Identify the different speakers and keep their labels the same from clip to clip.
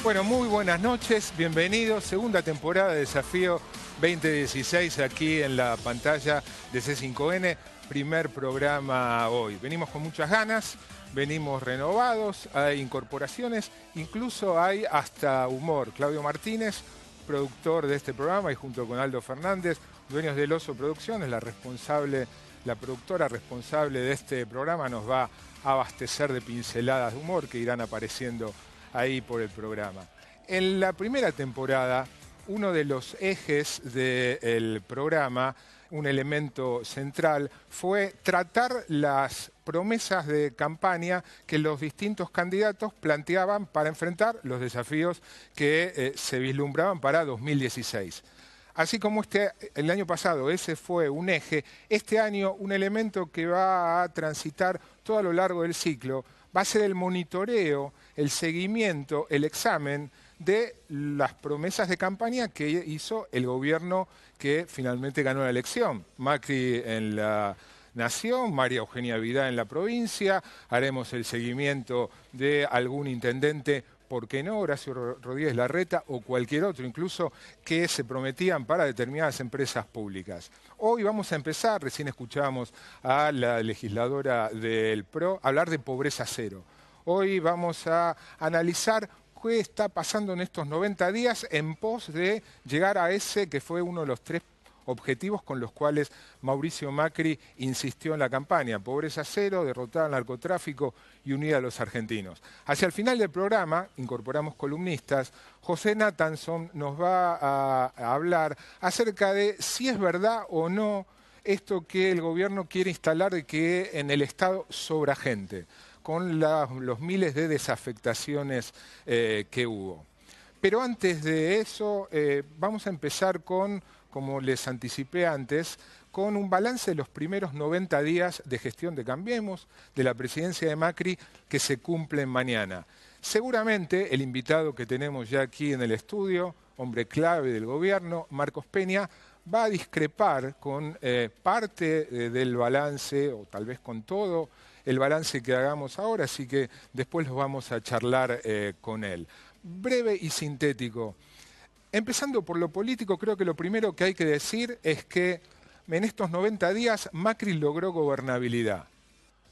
Speaker 1: Bueno, muy buenas noches, bienvenidos. Segunda temporada de Desafío 2016 aquí en la pantalla de C5N. Primer programa hoy. Venimos con muchas ganas, venimos renovados, hay incorporaciones, incluso hay hasta humor. Claudio Martínez, productor de este programa, y junto con Aldo Fernández, dueños del Oso Producciones, la productora responsable de este programa, nos va a abastecer de pinceladas de humor que irán apareciendo ahí por el programa. En la primera temporada, uno de los ejes del programa, un elemento central, fue tratar las promesas de campaña que los distintos candidatos planteaban para enfrentar los desafíos que se vislumbraban para 2016. Así como el año pasado ese fue un eje, este año un elemento que va a transitar todo a lo largo del ciclo va a ser el monitoreo, el seguimiento, el examen de las promesas de campaña que hizo el gobierno que finalmente ganó la elección. Macri en la Nación, María Eugenia Vidal en la provincia, haremos el seguimiento de algún intendente, ¿por qué no? Horacio Rodríguez Larreta o cualquier otro, incluso que se prometían para determinadas empresas públicas. Hoy vamos a empezar, recién escuchábamos a la legisladora del PRO hablar de pobreza cero. Hoy vamos a analizar qué está pasando en estos 90 días en pos de llegar a ese que fue uno de los tres objetivos con los cuales Mauricio Macri insistió en la campaña: pobreza cero, derrotar al narcotráfico y unir a los argentinos. Hacia el final del programa, incorporamos columnistas. José Nathanson nos va a hablar acerca de si es verdad o no esto que el gobierno quiere instalar de que en el Estado sobra gente, con los miles de desafectaciones que hubo. Pero antes de eso, vamos a empezar con, como les anticipé antes, con un balance de los primeros 90 días de gestión de Cambiemos, de la presidencia de Macri, que se cumplen mañana. Seguramente el invitado que tenemos ya aquí en el estudio, hombre clave del gobierno, Marcos Peña, va a discrepar con parte del balance, o tal vez con todo el balance que hagamos ahora, así que después los vamos a charlar con él. Breve y sintético. Empezando por lo político, creo que lo primero que hay que decir es que en estos 90 días Macri logró gobernabilidad.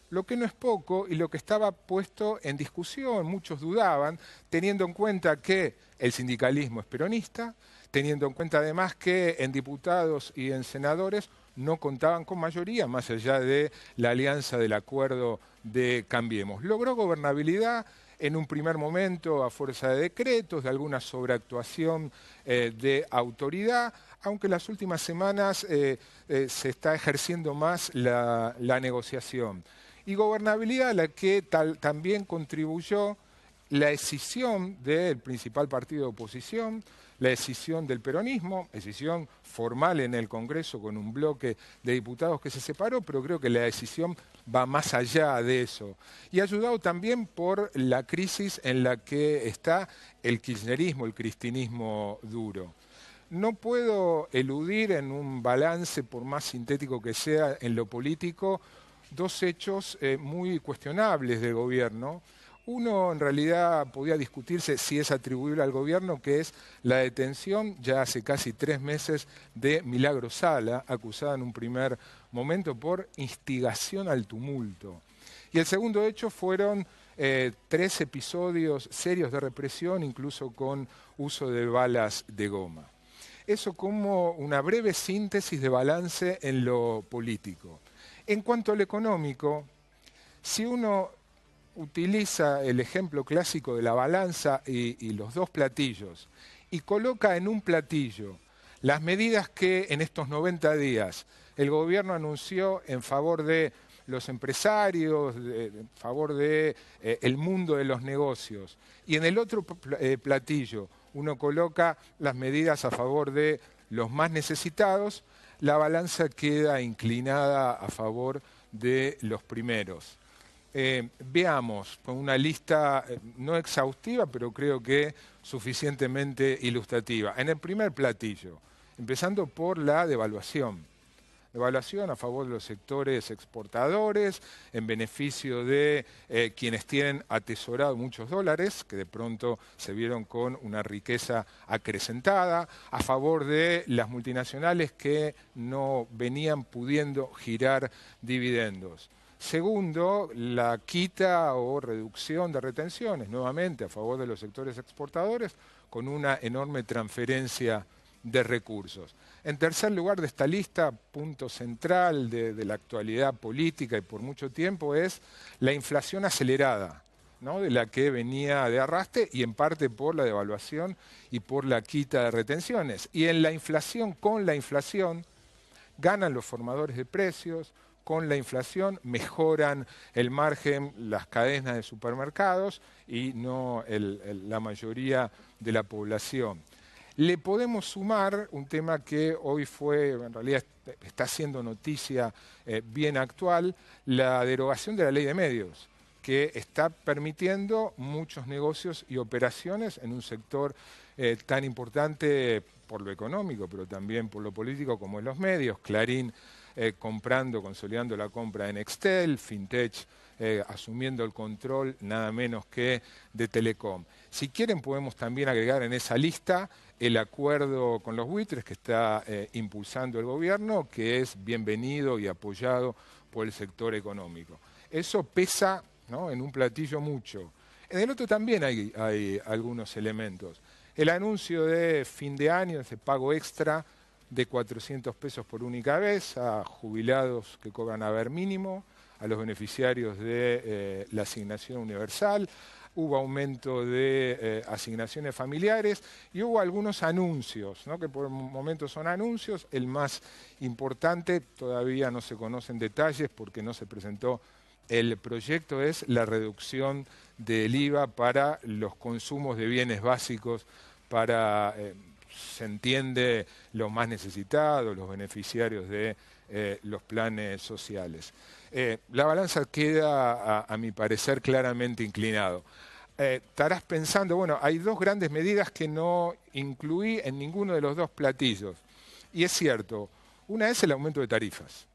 Speaker 1: Lo que no es poco y lo que estaba puesto en discusión, muchos dudaban, teniendo en cuenta que el sindicalismo es peronista, teniendo en cuenta además que en diputados y en senadores no contaban con mayoría, más allá de la alianza del acuerdo de Cambiemos. Logró gobernabilidad en un primer momento a fuerza de decretos, de alguna sobreactuación de autoridad, aunque en las últimas semanas se está ejerciendo más la negociación. Y gobernabilidad a la que también contribuyó la decisión del principal partido de oposición, la decisión del peronismo, decisión formal en el Congreso con un bloque de diputados que se separó, pero creo que la decisión va más allá de eso. Y ayudado también por la crisis en la que está el kirchnerismo, el cristinismo duro. No puedo eludir en un balance, por más sintético que sea en lo político, dos hechos muy cuestionables del gobierno. Uno, en realidad, podía discutirse si es atribuible al gobierno, que es la detención, ya hace casi 3 meses, de Milagro Sala, acusada en un primer momento por instigación al tumulto. Y el segundo hecho fueron 3 episodios serios de represión, incluso con uso de balas de goma. Eso como una breve síntesis de balance en lo político. En cuanto al económico, si uno utiliza el ejemplo clásico de la balanza y los dos platillos y coloca en un platillo las medidas que en estos 90 días el gobierno anunció en favor de los empresarios, en favor del mundo de los negocios, y en el otro platillo uno coloca las medidas a favor de los más necesitados, la balanza queda inclinada a favor de los primeros. Veamos con una lista no exhaustiva, pero creo que suficientemente ilustrativa. En el primer platillo, empezando por la devaluación. devaluación a favor de los sectores exportadores, en beneficio de quienes tienen atesorado muchos dólares, que de pronto se vieron con una riqueza acrecentada, a favor de las multinacionales que no venían pudiendo girar dividendos. Segundo, la quita o reducción de retenciones, nuevamente a favor de los sectores exportadores, con una enorme transferencia de recursos. En tercer lugar de esta lista, punto central de la actualidad política y por mucho tiempo, es la inflación acelerada, ¿no? De la que venía de arrastre y en parte por la devaluación y por la quita de retenciones. Y en la inflación, con la inflación, ganan los formadores de precios, con la inflación mejoran el margen las cadenas de supermercados y no la mayoría de la población. Le podemos sumar un tema que hoy en realidad está siendo noticia bien actual, la derogación de la ley de medios, que está permitiendo muchos negocios y operaciones en un sector tan importante por lo económico, pero también por lo político como en los medios. Clarín consolidando la compra en Nextel, Fintech asumiendo el control nada menos que de Telecom. Si quieren podemos también agregar en esa lista el acuerdo con los buitres que está impulsando el gobierno, que es bienvenido y apoyado por el sector económico. Eso pesa, ¿no?, en un platillo mucho. En el otro también hay algunos elementos. El anuncio de fin de año, ese pago extra de 400 pesos por única vez a jubilados que cobran haber mínimo, a los beneficiarios de la asignación universal, hubo aumento de asignaciones familiares y hubo algunos anuncios, ¿no?, que por momentos son anuncios. El más importante, todavía no se conocen detalles porque no se presentó el proyecto, es la reducción del IVA para los consumos de bienes básicos para, se entiende, los más necesitados, los beneficiarios de los planes sociales. La balanza queda, a mi parecer, claramente inclinado. Estarás pensando, bueno, hay dos grandes medidas que no incluí en ninguno de los dos platillos. Y es cierto, una es el aumento de tarifas,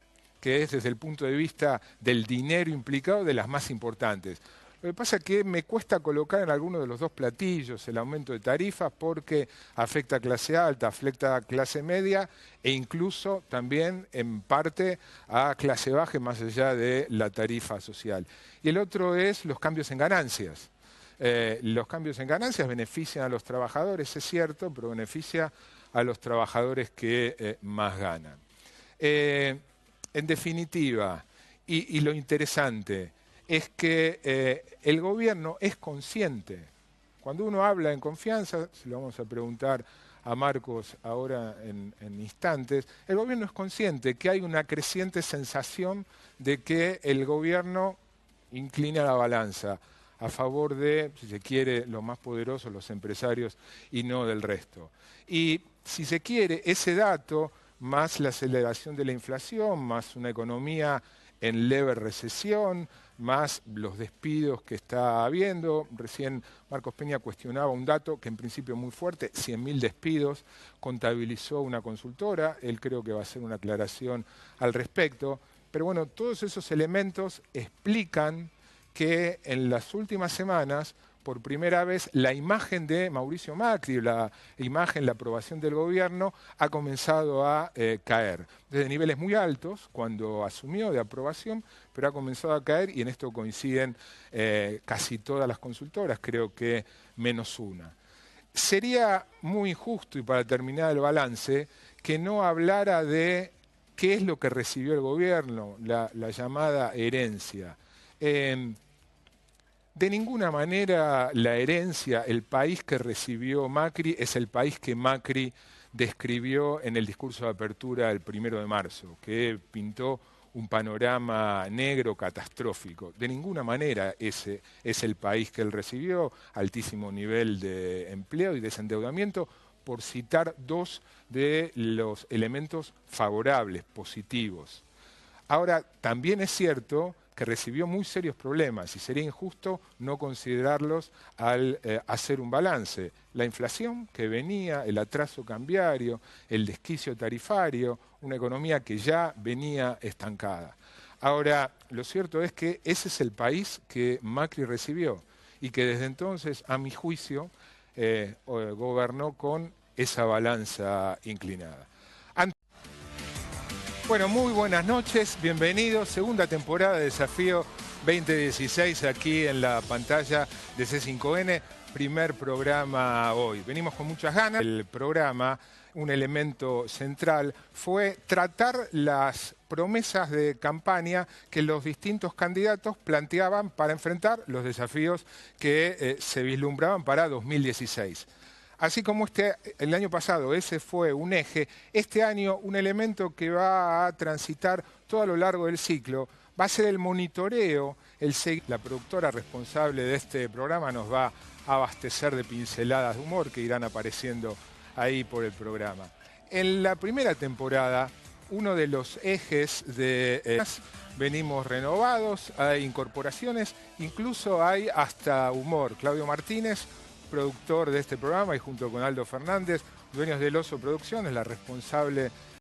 Speaker 1: que es desde el punto de vista del dinero implicado de las más importantes. Lo que pasa es que me cuesta colocar en alguno de los dos platillos el aumento de tarifas porque afecta a clase alta, afecta a clase media e incluso también en parte a clase baja más allá de la tarifa social. Y el otro es los cambios en ganancias. Los cambios en ganancias benefician a los trabajadores, es cierto, pero beneficia a los trabajadores que más ganan. En definitiva, y lo interesante es que el gobierno es consciente. Cuando uno habla en confianza, se lo vamos a preguntar a Marcos ahora en instantes, el gobierno es consciente que hay una creciente sensación de que el gobierno inclina la balanza a favor de, si se quiere, los más poderosos, los empresarios, y no del resto. Y si se quiere, ese dato, más la aceleración de la inflación, más una economía en leve recesión, más los despidos que está habiendo. Recién Marcos Peña cuestionaba un dato que en principio es muy fuerte, 100.000 despidos, contabilizó una consultora, él creo que va a hacer una aclaración al respecto. Pero bueno, todos esos elementos explican que en las últimas semanas, por primera vez, la imagen de Mauricio Macri, la aprobación del gobierno, ha comenzado a caer. Desde niveles muy altos, cuando asumió de aprobación, pero ha comenzado a caer y en esto coinciden casi todas las consultoras, creo que menos una. Sería muy injusto, y para terminar el balance, que no hablara de qué es lo que recibió el gobierno, la llamada herencia. De ninguna manera la herencia, el país que recibió Macri, es el país que Macri describió en el discurso de apertura el 1 de marzo, que pintó un panorama negro catastrófico. De ninguna manera ese es el país que él recibió, altísimo nivel de empleo y desendeudamiento, por citar dos de los elementos favorables, positivos. Ahora, también es cierto que recibió muy serios problemas y sería injusto no considerarlos al hacer un balance. La inflación que venía, el atraso cambiario, el desquicio tarifario, una economía que ya venía estancada. Ahora, lo cierto es que ese es el país que Macri recibió y que desde entonces, a mi juicio, gobernó con esa balanza inclinada. Bueno, muy buenas noches, bienvenidos. Segunda temporada de Desafío 2016 aquí en la pantalla de C5N. Primer programa hoy. Venimos con muchas ganas. El programa, un elemento central, fue tratar las promesas de campaña que los distintos candidatos planteaban para enfrentar los desafíos que se vislumbraban para 2016. Así como el año pasado ese fue un eje, este año un elemento que va a transitar todo a lo largo del ciclo va a ser el monitoreo, la productora responsable de este programa nos va a abastecer de pinceladas de humor que irán apareciendo ahí por el programa. En la primera temporada, uno de los ejes de venimos renovados, hay incorporaciones, incluso hay hasta humor. Claudio Martínez, productor de este programa, y junto con Aldo Fernández, dueños del Oso Producciones, la responsable